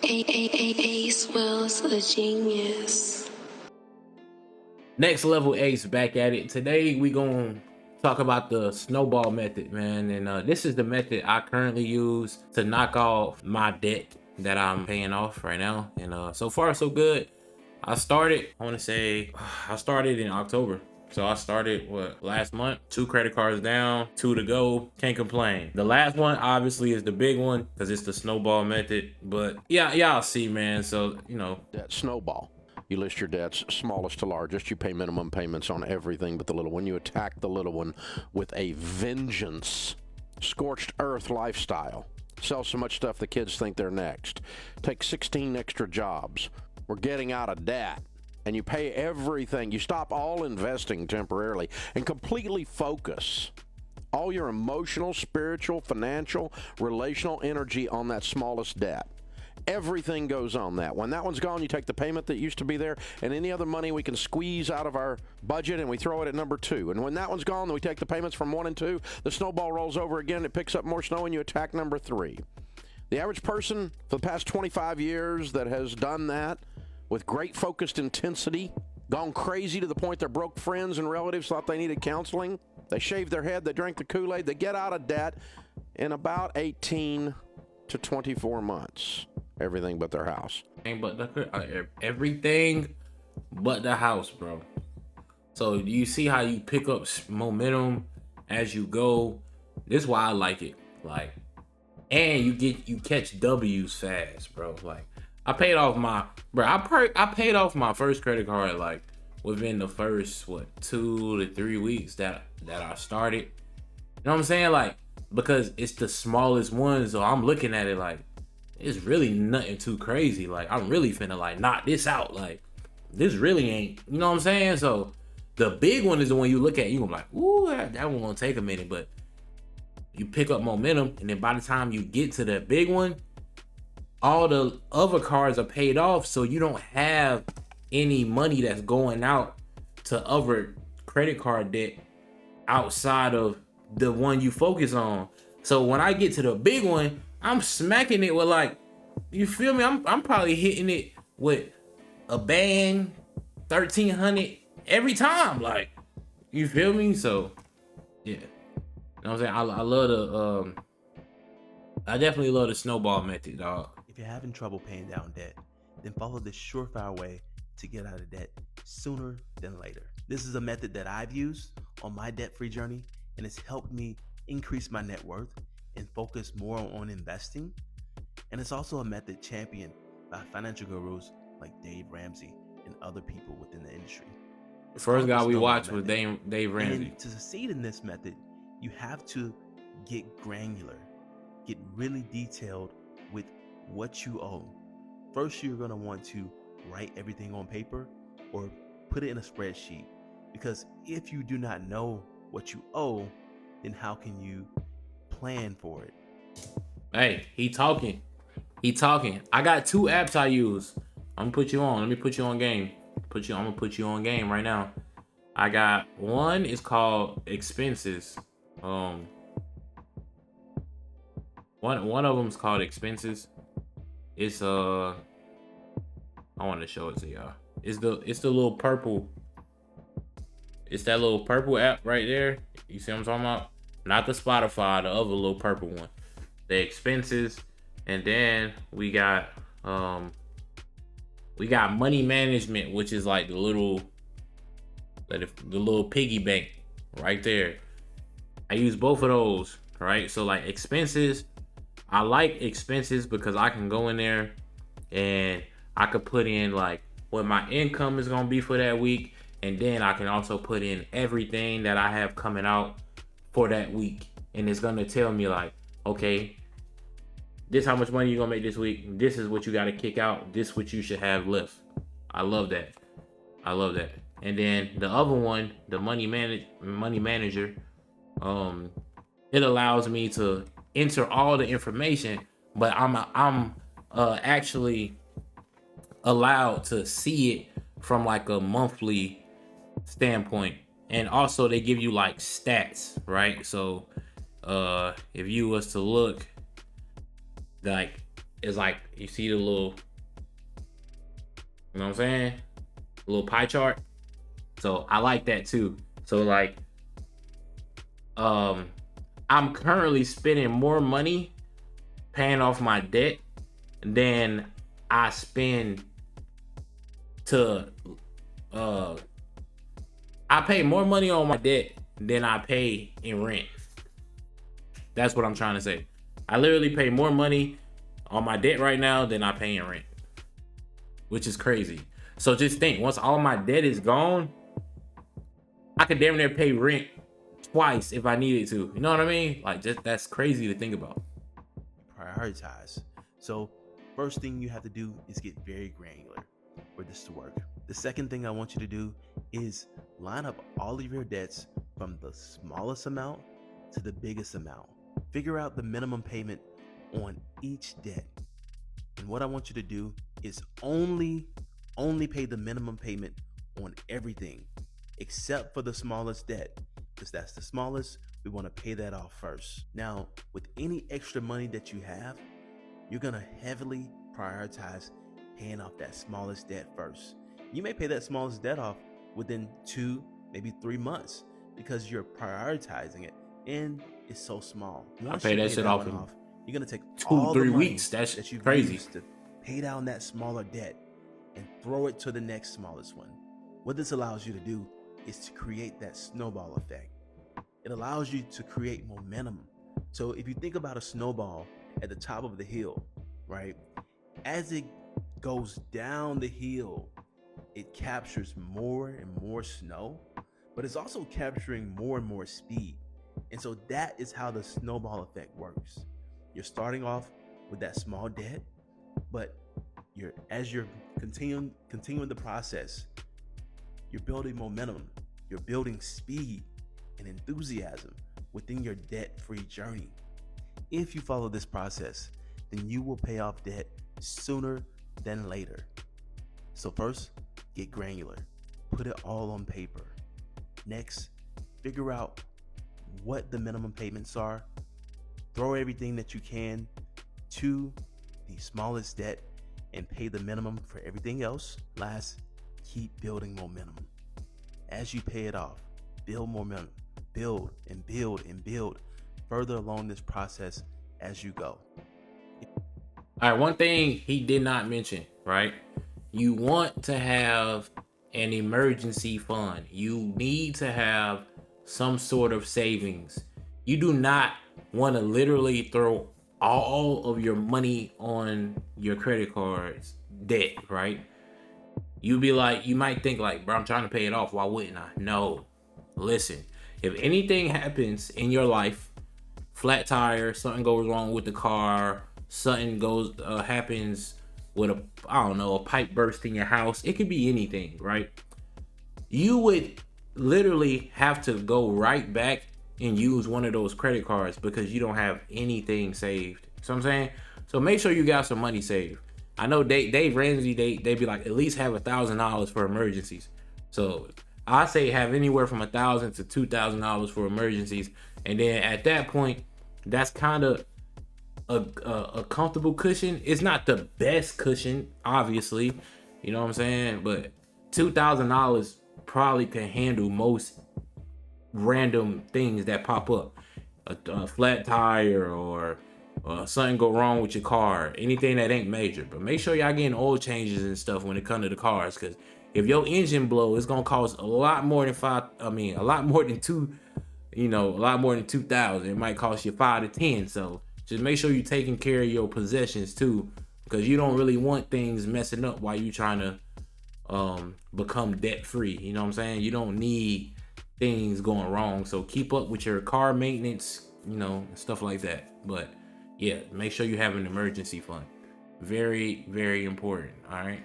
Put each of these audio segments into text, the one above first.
Ace Will's the genius. Next Level Ace back at it. Today we gonna talk about the snowball method, man. And this is the method I currently use to knock off my debt that I'm paying off right now. And so far so good. I started in October. So I started last month, 2 credit cards down, 2 to go. Can't complain. The last one obviously is the big one because it's the snowball method. But yeah, y'all see, man. So Debt Snowball. You list your debts smallest to largest. You pay minimum payments on everything but the little one. You attack the little one with a vengeance. Scorched earth lifestyle. Sell so much stuff the kids think they're next. Take 16 extra jobs. We're getting out of debt. And you pay everything. You stop all investing temporarily and completely focus all your emotional, spiritual, financial, relational energy on that smallest debt. Everything goes on that. When that one's gone, you take the payment that used to be there and any other money we can squeeze out of our budget and we throw it at number 2. And when that one's gone, then we take the payments from 1 and 2. The snowball rolls over again. It picks up more snow and you attack number 3. The average person for the past 25 years that has done that with great focused intensity, gone crazy to the point their broke friends and relatives thought they needed counseling. They shaved their head, they drank the Kool-Aid, they get out of debt in about 18 to 24 months. Everything but their house. Everything but the house, bro. So you see how you pick up momentum as you go. This is why I like it. And you catch W's fast, bro. I paid off my first credit card within the first 2 to 3 weeks that I started. You know what I'm saying? Because it's the smallest one, so I'm looking at it it's really nothing too crazy. I'm really finna knock this out. This really ain't, you know what I'm saying? So the big one is the one you look at, you gonna be like, ooh, that one gonna take a minute, but you pick up momentum, and then by the time you get to the big one, all the other cards are paid off, so you don't have any money that's going out to other credit card debt outside of the one you focus on. So when I get to the big one, I'm smacking it with you feel me? I'm probably hitting it with a bang, 1,300 every time. You feel me? So yeah, you know what I'm saying? I definitely love the snowball method, dog. If you're having trouble paying down debt, then follow this surefire way to get out of debt sooner than later. This is a method that I've used on my debt-free journey, and it's helped me increase my net worth and focus more on investing. And it's also a method championed by financial gurus like Dave Ramsey and other people within the industry. The first guy we watched was Dave Ramsey. And to succeed in this method, you have to get granular, get really detailed with what you owe. First, you're going to want to write everything on paper or put it in a spreadsheet, because if you do not know what you owe, then how can you plan for it? Hey, he talking. I got 2 apps I use. I'm gonna put you on. Let me put you on game. I'm gonna put you on game right now. I got one. It's called Expenses. One of them is called Expenses. It's I want to show it to y'all. It's the little purple. It's that little purple app right there. You see what I'm talking about? Not the Spotify, the other little purple one. The Expenses. And then we got Money Management, which is the little piggy bank right there. I use both of those, right? So Expenses, I like Expenses because I can go in there and I could put in what my income is gonna be for that week, and then I can also put in everything that I have coming out for that week, and it's gonna tell me okay, this how much money you're gonna make this week, this is what you gotta kick out, this what you should have left. I love that. And then the other one, the Money Manager, it allows me to enter all the information, but I'm actually allowed to see it from a monthly standpoint. And also they give you stats, right? So if you was to look, is like, you see the little, you know what I'm saying? A little pie chart. So I like that too. So like, I'm currently spending more money paying off my debt than I spend to, I pay more money on my debt than I pay in rent. That's what I'm trying to say. I literally pay more money on my debt right now than I pay in rent, which is crazy. So just think, once all my debt is gone, I could damn near pay rent twice if I needed to. You know what I mean? Like, just that's crazy to think about. Prioritize. So first thing you have to do is get very granular for this to work. The second thing I want you to do is line up all of your debts from the smallest amount to the biggest amount. Figure out the minimum payment on each debt. And what I want you to do is only pay the minimum payment on everything except for the smallest debt, because that's the smallest. We want to pay that off first. Now, with any extra money that you have, you're going to heavily prioritize paying off that smallest debt first. You may pay that smallest debt off within 2, maybe 3 months because you're prioritizing it and it's so small. I pay that shit off in you're going to take 2-3 weeks. That's that you've crazy. used to pay down that smaller debt and throw it to the next smallest one. What this allows you to do is to create that snowball effect. It allows you to create momentum. So if you think about a snowball at the top of the hill, right? As it goes down the hill, it captures more and more snow, but it's also capturing more and more speed. And so that is how the snowball effect works. You're starting off with that small debt, but as you're continuing the process, you're building momentum, you're building speed and enthusiasm within your debt-free journey. If you follow this process, then you will pay off debt sooner than later. So first, get granular. Put it all on paper. Next, figure out what the minimum payments are. Throw everything that you can to the smallest debt and pay the minimum for everything else. Last, keep building momentum. As you pay it off, build momentum. Build and build and build further along this process as you go. All right, one thing he did not mention, right? You want to have an emergency fund. You need to have some sort of savings. You do not want to literally throw all of your money on your credit cards debt, right? You might think like, bro, I'm trying to pay it off. Why wouldn't I? No, listen. If anything happens in your life, flat tire, something goes wrong with the car, something happens with a pipe burst in your house, it could be anything, right? You would literally have to go right back and use one of those credit cards because you don't have anything saved. So I'm saying, so make sure you got some money saved. I know Dave Ramsey, they be like, at least have $1,000 for emergencies. So I say have anywhere from $1,000 to $2,000 for emergencies, and then at that point, that's kind of a comfortable cushion. It's not the best cushion, obviously, you know what I'm saying, but $2,000 probably can handle most random things that pop up. A flat tire or something go wrong with your car, anything that ain't major. But make sure y'all getting oil changes and stuff when it comes to the cars, because if your engine blow, it's gonna cost a lot more than a lot more than 2,000. It might cost you 5 to 10. So just make sure you're taking care of your possessions too, because you don't really want things messing up while you trying to become debt free. You know what I'm saying? You don't need things going wrong. So keep up with your car maintenance, stuff like that. But yeah, make sure you have an emergency fund. Very, very important. All right.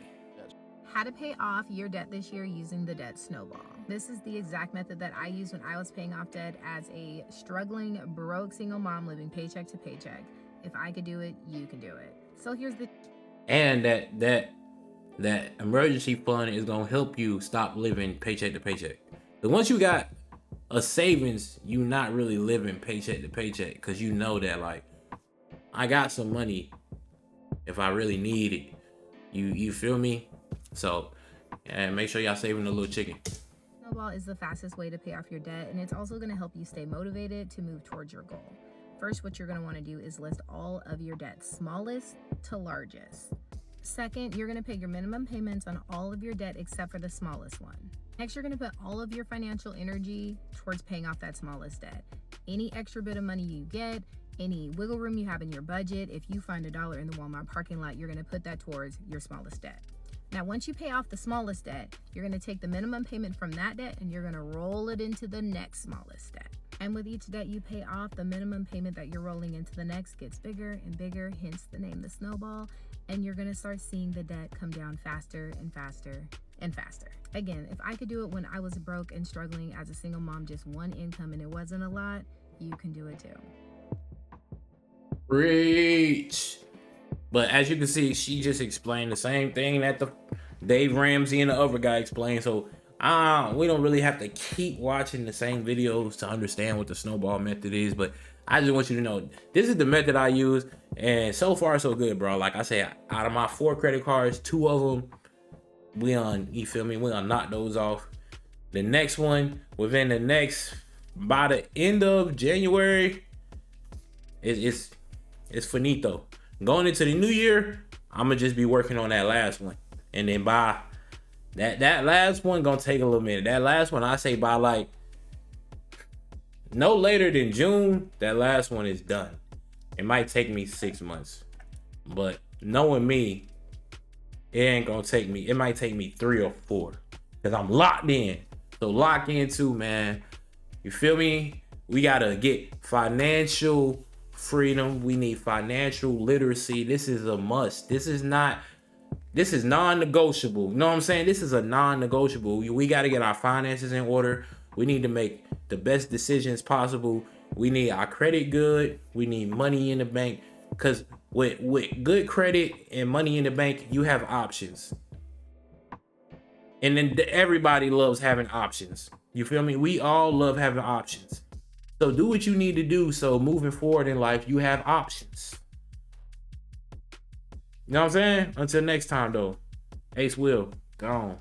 How to pay off your debt this year using the Debt Snowball. This is the exact method that I used when I was paying off debt as a struggling, broke single mom living paycheck to paycheck. If I could do it, you can do it. So here's the... And that emergency fund is gonna help you stop living paycheck to paycheck. But once you got a savings, you not really living paycheck to paycheck, because you know that, like, I got some money if I really need it. You feel me? So, and make sure y'all saving the little chicken. Snowball is the fastest way to pay off your debt, and it's also going to help you stay motivated to move towards your goal. First, what you're going to want to do is list all of your debts, smallest to largest. Second, you're going to pay your minimum payments on all of your debt except for the smallest one. Next, you're going to put all of your financial energy towards paying off that smallest debt. Any extra bit of money you get, any wiggle room you have in your budget, if you find $1 in the Walmart parking lot, you're going to put that towards your smallest debt. Now, once you pay off the smallest debt, you're going to take the minimum payment from that debt and you're going to roll it into the next smallest debt. And with each debt you pay off, the minimum payment that you're rolling into the next gets bigger and bigger, hence the name, the snowball. And you're going to start seeing the debt come down faster and faster and faster. Again, if I could do it when I was broke and struggling as a single mom, just one income, and it wasn't a lot, you can do it too. Preach. But as you can see, she just explained the same thing that the Dave Ramsey and the other guy explained. So we don't really have to keep watching the same videos to understand what the snowball method is. But I just want you to know, this is the method I use. And so far, so good, bro. Like I said, out of my 4 credit cards, 2 of them, you feel me? We knock those off. The next one, within the next, by the end of January, it's finito. Going into the new year, I'm gonna just be working on that last one, and then by that last one gonna take a little minute. That last one, I say by like no later than June, that last one is done. It might take me 6 months, but knowing me, it ain't gonna take me. It might take me 3 or 4 because I'm locked in. So lock in too, man. You feel me? We gotta get financial freedom. We need financial literacy. This is a must. This is non-negotiable. You know what I'm saying? This is a non-negotiable. We got to get our finances in order. We need to make the best decisions possible. We need our credit good. We need money in the bank, because with good credit and money in the bank, you have options. And then everybody loves having options. You feel me? We all love having options. So do what you need to do so moving forward in life, you have options. You know what I'm saying? Until next time, though. Ace Will, gone.